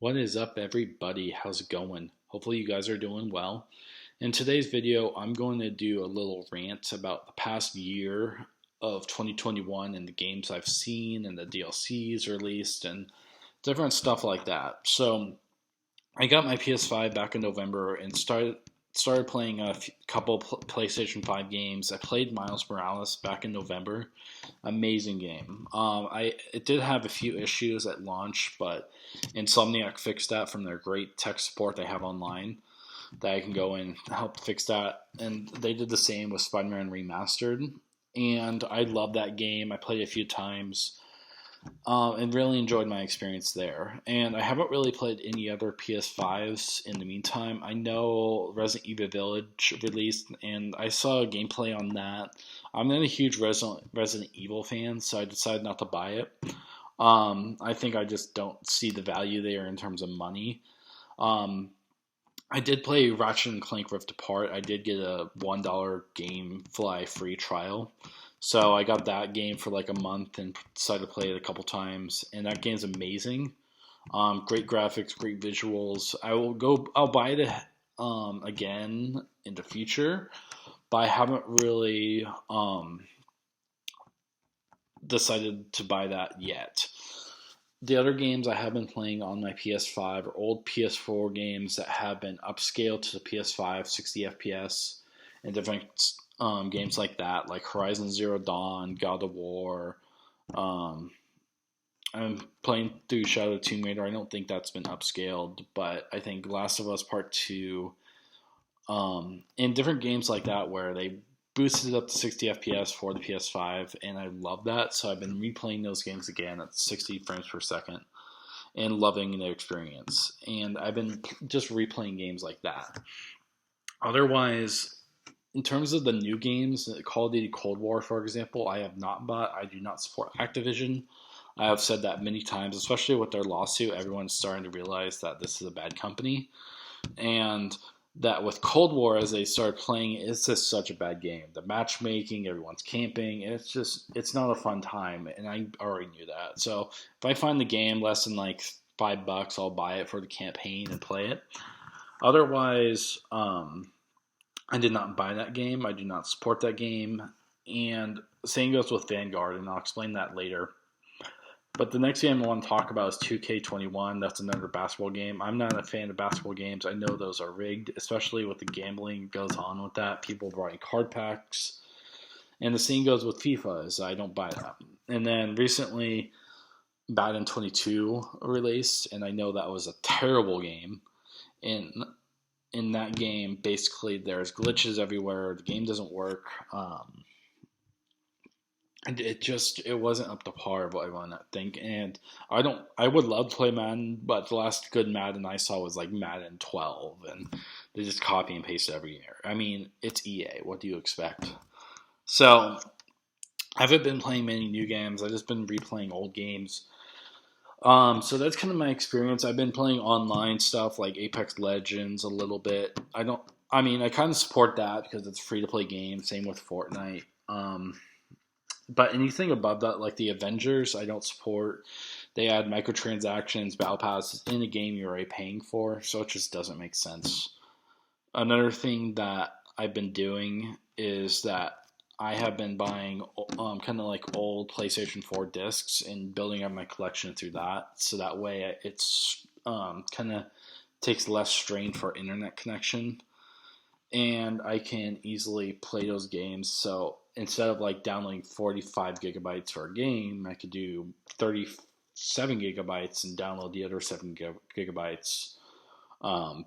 What is up, everybody? How's it going? Hopefully, you guys are doing well. In today's video, I'm going to do a little rant about the past year of 2021 and the games I've seen and the DLCs released and different stuff like that. So, I got my PS5 back in November and started playing a couple PlayStation 5 games. I played Miles Morales back in November. Amazing game. I It did have a few issues at launch, but Insomniac fixed that from their great tech support they have online. That I can go and help fix that. And they did the same with Spider-Man Remastered. And I love that game. I played it a few times and really enjoyed my experience there. And I haven't really played any other PS5s in the meantime. I know Resident Evil Village released, and I saw gameplay on that. I'm not a huge Resident Evil fan, so I decided not to buy it. I think I just don't see the value there in terms of money. Um, I did play Ratchet and Clank Rift Apart. I did get a $1 GameFly free trial. So I got that game for like a month and decided to play it a couple times. And that game's amazing. Great graphics, great visuals. I'll buy it again in the future. But I haven't really decided to buy that yet. The other games I have been playing on my PS5 are old PS4 games that have been upscaled to the PS5, 60 FPS, and different games like that, like Horizon Zero Dawn, God of War. Um, I'm playing through Shadow of the Tomb Raider. I don't think that's been upscaled, but I think Last of Us Part 2, and different games like that where they boosted it up to 60 FPS for the PS5, and I love that. So I've been replaying those games again at 60 frames per second and loving the experience. And I've been just replaying games like that. Otherwise, in terms of the new games, Call of Duty Cold War, for example, I have not bought. I do not support Activision. I have said that many times, especially with their lawsuit. Everyone's starting to realize that this is a bad company. And that with Cold War, as they started playing, it's just such a bad game. The matchmaking, everyone's camping, it's not a fun time, and I already knew that. So if I find the game less than like $5, I'll buy it for the campaign and play it. Otherwise, I did not buy that game. I do not support that game, and same goes with Vanguard, and I'll explain that later. But the next game I want to talk about is 2K21. That's another basketball game. I'm not a fan of basketball games. I know those are rigged, especially with the gambling that goes on with that. People buying card packs. And the same goes with FIFA, is I don't buy that. And then recently, Madden 22 released, and I know that was a terrible game. And in that game, basically, there's glitches everywhere. The game doesn't work. It wasn't up to par of what I want to think, and I would love to play Madden, but the last good Madden I saw was like Madden 12, and they just copy and paste every year. I mean, it's EA. What do you expect? So I haven't been playing many new games. I've just been replaying old games. So that's kind of my experience. I've been playing online stuff like Apex Legends a little bit. I kind of support that because it's a free to play game. Same with Fortnite. But anything above that, like the Avengers, I don't support. They add microtransactions, battle passes in a game you're already paying for, so it just doesn't make sense. Another thing that I've been doing is that I have been buying kind of like old PlayStation 4 discs and building up my collection through that. So that way it's kind of takes less strain for internet connection. And I can easily play those games. So instead of like downloading 45 gigabytes for a game, I could do 37 gigabytes and download the other 7 gigabytes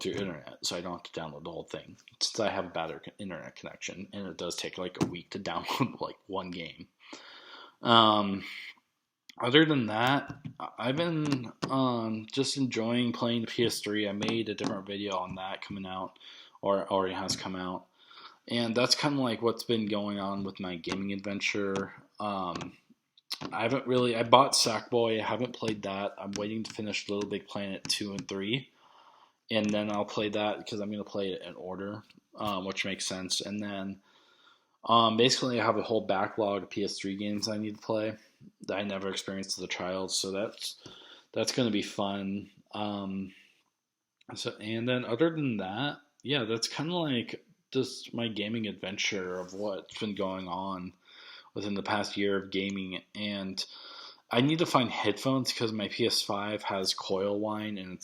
through internet. So I don't have to download the whole thing since I have a better internet connection. And it does take like a week to download like one game. Other than that, I've been just enjoying playing the PS3. I made a different video on that coming out, or already has come out. And that's kind of like what's been going on with my gaming adventure. I bought Sackboy. I haven't played that. I'm waiting to finish Little Big Planet 2 and 3. And then I'll play that because I'm going to play it in order, which makes sense. And then basically I have a whole backlog of PS3 games I need to play that I never experienced as a child. So that's going to be fun. Um, so and then other than that, yeah, that's kind of like just my gaming adventure of what's been going on within the past year of gaming. And I need to find headphones because my PS5 has coil whine and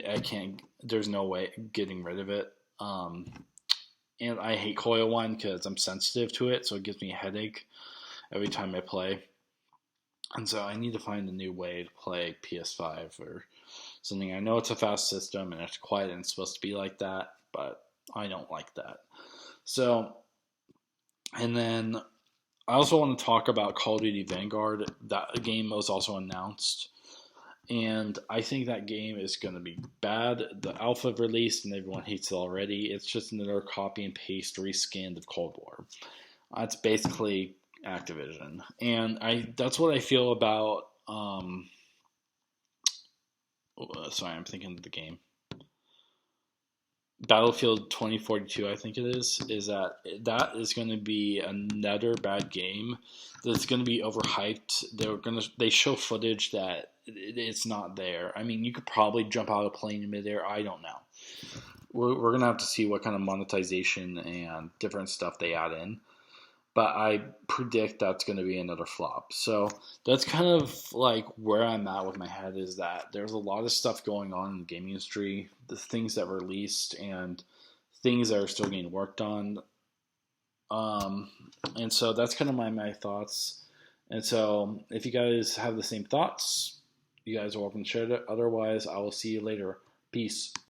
I can't. There's no way getting rid of it. And I hate coil whine because I'm sensitive to it, so it gives me a headache every time I play. And so I need to find a new way to play PS5 or something. I know it's a fast system and it's quiet and it's supposed to be like that, but I don't like that. So, and then I also want to talk about Call of Duty Vanguard. That game was also announced, and I think that game is going to be bad. The alpha released, and everyone hates it already. It's just another copy and paste reskin of Cold War. That's basically Activision, and that's what I feel about. Sorry, I'm thinking of the game. Battlefield 2042, I think it is that is going to be another bad game that's going to be overhyped. They show footage that it's not there. I mean, you could probably jump out of a plane in midair. I don't know. We're going to have to see what kind of monetization and different stuff they add in. But I predict that's going to be another flop. So that's kind of like where I'm at with my head is that there's a lot of stuff going on in the gaming industry, the things that were released and things that are still getting worked on. Um, and so that's kind of my thoughts. And so if you guys have the same thoughts, you guys are welcome to share it. Otherwise, I will see you later. Peace.